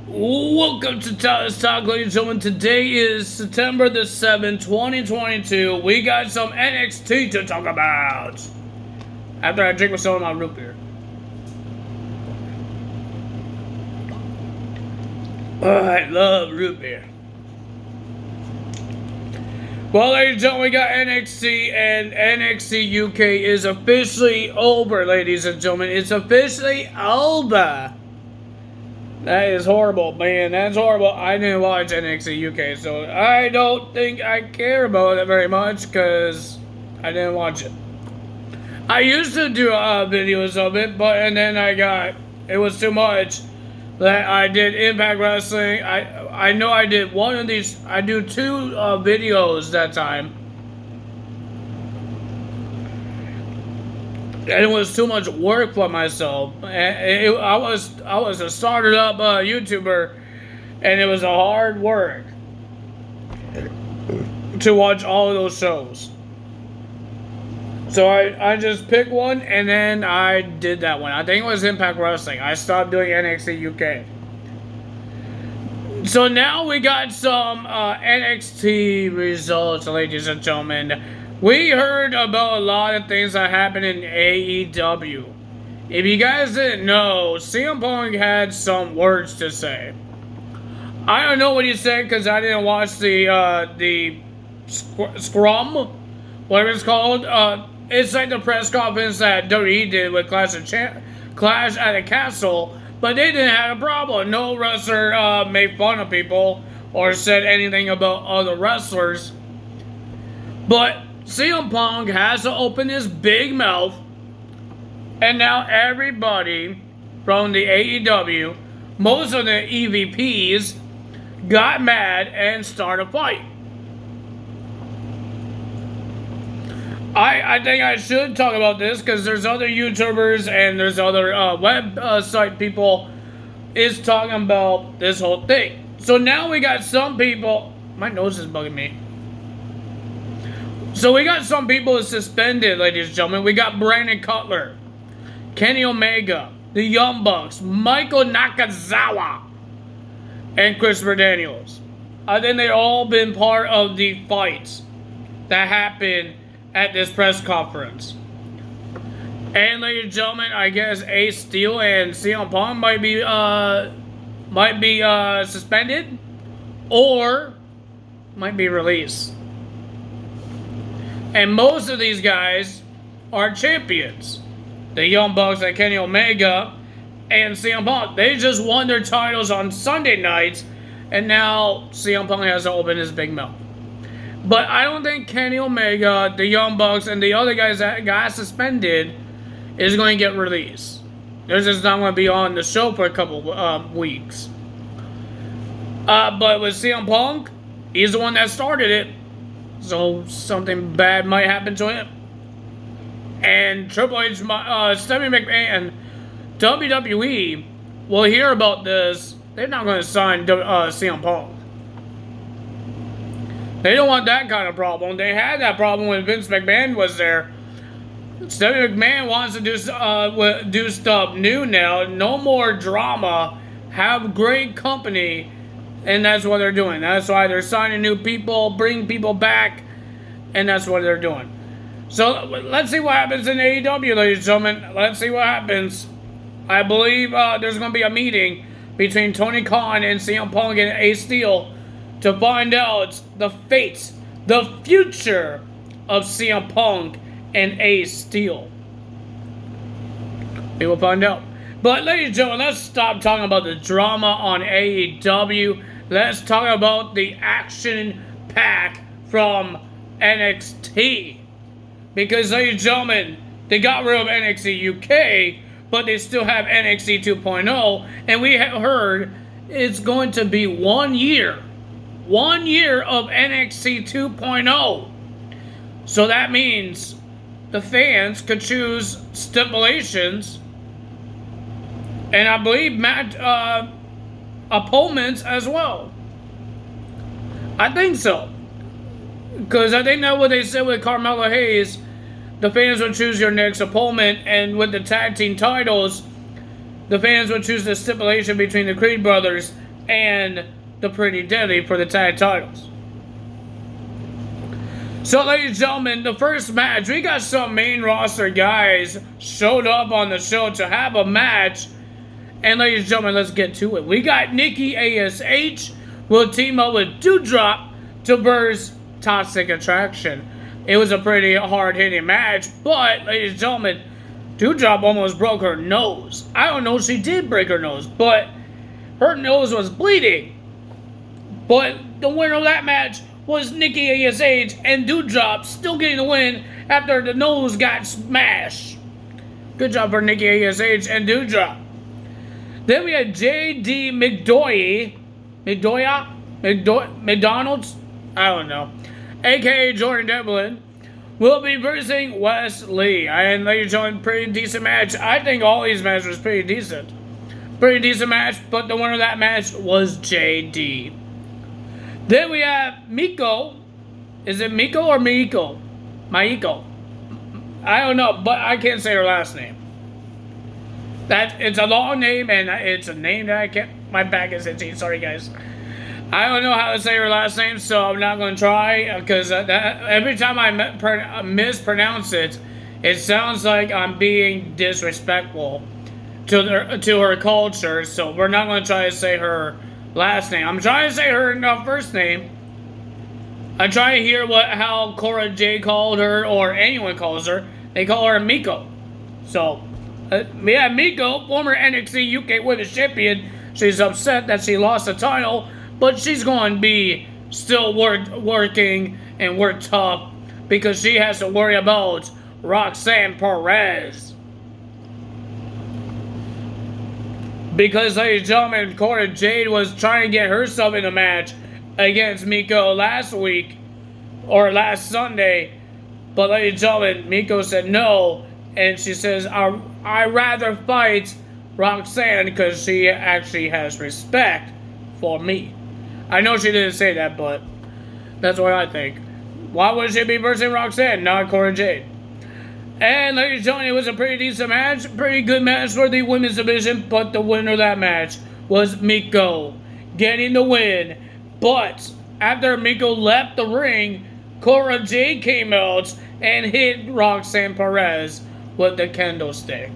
Welcome to Tyler's Talk, ladies and gentlemen. Today is September the 7th, 2022. We got some NXT to talk about. After I drink some of my root beer. I love root beer. Well, ladies and gentlemen, we got NXT, and NXT UK is officially over, ladies and gentlemen. It's officially over. That is horrible, man. That's horrible. I didn't watch NXT UK, so I don't think I care about it very much because I didn't watch it. I used to do videos of it, and then it was too much that I did Impact Wrestling. I know I did one of these. I do two videos that time. And it was too much work for myself. I was a started up YouTuber, and it was a hard work to watch all of those shows. So I just picked one, and then I did that one. I think it was Impact Wrestling. I stopped doing NXT UK. So now we got some NXT results, ladies and gentlemen. We heard about a lot of things that happened in AEW. If you guys didn't know, CM Punk had some words to say. I don't know what he said because I didn't watch the scrum, whatever it's called. It's like the press conference that WWE did with Clash at the Castle, but they didn't have a problem. No wrestler made fun of people or said anything about other wrestlers. But CM Punk has to open his big mouth, and now everybody from the AEW, most of the EVPs, got mad and started a fight. I think I should talk about this because there's other YouTubers and there's other website people is talking about this whole thing. So now we got some people. My nose is bugging me. So we got some people suspended, ladies and gentlemen. We got Brandon Cutler, Kenny Omega, the Young Bucks, Michael Nakazawa, and Christopher Daniels. I think they've all been part of the fights that happened at this press conference. And ladies and gentlemen, I guess Ace Steel and CM Punk might be suspended or might be released. And most of these guys are champions. The Young Bucks like Kenny Omega and CM Punk. They just won their titles on Sunday nights, and now CM Punk has to open his big mouth. But I don't think Kenny Omega, the Young Bucks, and the other guys that got suspended is going to get released. They're just not going to be on the show for a couple weeks. But with CM Punk, he's the one that started it. So something bad might happen to him. And Triple H, Stephanie McMahon, WWE will hear about this. They're not going to sign CM Punk. They don't want that kind of problem. They had that problem when Vince McMahon was there. Stephanie McMahon wants to do stuff new now. No more drama. Have great company. And that's what they're doing. That's why they're signing new people, bringing people back, and that's what they're doing. So let's see what happens in AEW, ladies and gentlemen. Let's see what happens. I believe there's going to be a meeting between Tony Khan and CM Punk and Ace Steel to find out the fate, the future of CM Punk and Ace Steel. We will find out. But ladies and gentlemen, let's stop talking about the drama on AEW. Let's talk about the action pack from NXT. Because ladies and gentlemen, they got rid of NXT UK, but they still have NXT 2.0. And we have heard it's going to be 1 year. 1 year of NXT 2.0. So that means the fans could choose stipulations, and I believe opponents as well. I think so. Because I think that's what they said with Carmelo Hayes. The fans would choose your next opponent, and with the tag team titles, the fans would choose the stipulation between the Creed brothers and the Pretty Deadly for the tag titles. So, ladies and gentlemen, the first match, we got some main roster guys showed up on the show to have a match. And ladies and gentlemen, let's get to it. We got Nikki ASH will team up with Doudrop to burst Toxic Attraction. It was a pretty hard-hitting match, but ladies and gentlemen, Doudrop almost broke her nose. I don't know if she did break her nose, but her nose was bleeding. But the winner of that match was Nikki ASH, and Doudrop still getting the win after the nose got smashed. Good job for Nikki ASH and Doudrop. Then we had J.D. McDonald's, I don't know, a.k.a. Jordan Devlin, will be versing Wes Lee. And ladies and gentlemen, pretty decent match. I think all these matches was pretty decent. Pretty decent match, but the winner of that match was J.D. Then we have Miko. Is it Miko or Miiko? Maiko. I don't know, but I can't say her last name. It's a long name, and it's a name that I can't. My back is itchy. Sorry, guys. I don't know how to say her last name, so I'm not going to try, because every time I mispronounce it, it sounds like I'm being disrespectful to her culture, so we're not going to try to say her last name. I'm trying to say her first name. I try to hear how Cora Jade called her, or anyone calls her. They call her Miko. So, we have Miko, former NXT UK Women's Champion. She's upset that she lost the title, but she's going to be still working and work tough because she has to worry about Roxanne Perez. Because, ladies and gentlemen, Cora Jade was trying to get herself in a match against Miko last week, or last Sunday. But, ladies and gentlemen, Miko said no, and she says, I'd rather fight Roxanne because she actually has respect for me. I know she didn't say that, but that's what I think. Why would she be versing Roxanne, not Cora Jade? And ladies and gentlemen, it was a pretty decent match, pretty good match for the women's division, but the winner of that match was Miko, getting the win. But after Miko left the ring, Cora Jade came out and hit Roxanne Perez with the candlestick.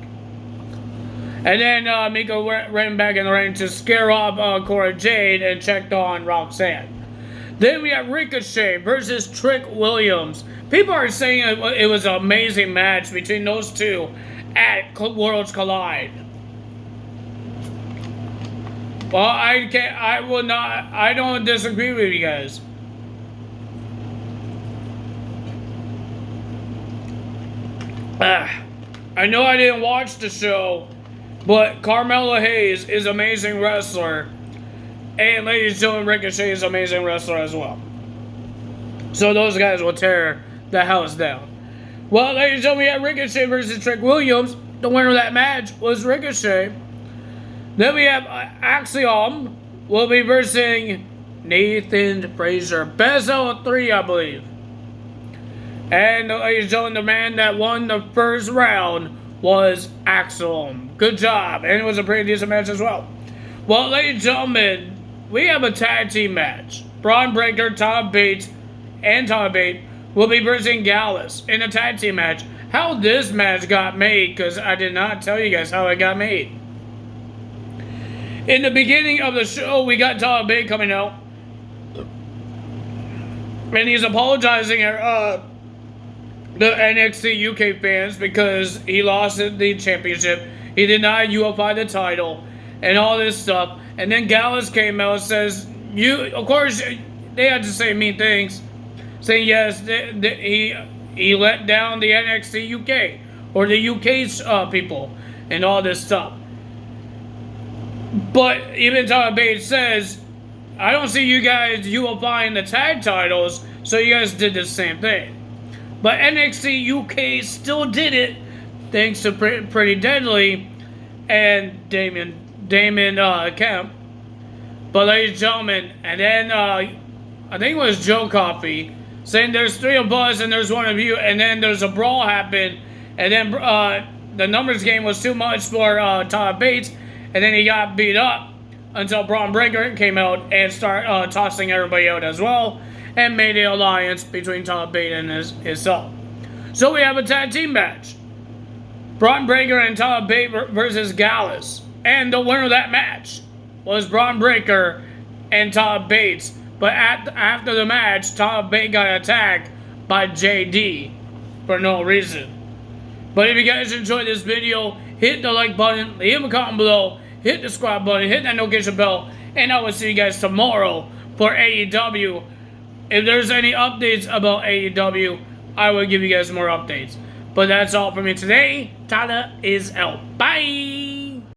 And then Miko ran back in the ring to scare off Cora Jade and checked on Roxanne. Then we have Ricochet versus Trick Williams. People are saying it was an amazing match between those two at Worlds Collide. Well, I don't disagree with you guys. I know I didn't watch the show, but Carmelo Hayes is an amazing wrestler. And ladies and gentlemen, Ricochet is an amazing wrestler as well. So those guys will tear the house down. Well, ladies and gentlemen, we have Ricochet versus Trick Williams. The winner of that match was Ricochet. Then we have Axiom will be versing Nathan Frazier. Best out of 3, I believe. And ladies and gentlemen, the man that won the first round was Axiom. Good job. And it was a pretty decent match as well. Well, ladies and gentlemen, we have a tag team match. Braun Breaker, Tom Bates will be versing Gallus in a tag team match. How this match got made, because I did not tell you guys how it got made. In the beginning of the show, we got Tom Bates coming out. And he's apologizing at the NXT UK fans because he lost the championship. He did not unify the title and all this stuff. And then Gallus came out and says, of course, they had to say mean things. Saying, yes, he let down the NXT UK or the UK's people and all this stuff. But even Tom Bates says, I don't see you guys unifying the tag titles, so you guys did the same thing. But NXT UK still did it, thanks to Pretty Deadly and Damon Kemp. But ladies and gentlemen, and then I think it was Joe Coffey saying there's 3 of us and there's 1 of you, and then there's a brawl happened, and then the numbers game was too much for Tom Bates, and then he got beat up until Braun Breaker came out and started tossing everybody out as well, and made the alliance between Tom Bate and himself. So we have a tag team match. Braun Breaker and Tom Bate versus Gallus. And the winner of that match was Braun Breaker and Tom Bates. But after the match, Tom Bate got attacked by JD for no reason. But if you guys enjoyed this video, hit the like button, leave a comment below, hit the subscribe button, hit that notification bell, and I will see you guys tomorrow for AEW. If there's any updates about AEW, I will give you guys more updates. But that's all for me today. Tada is out. Bye!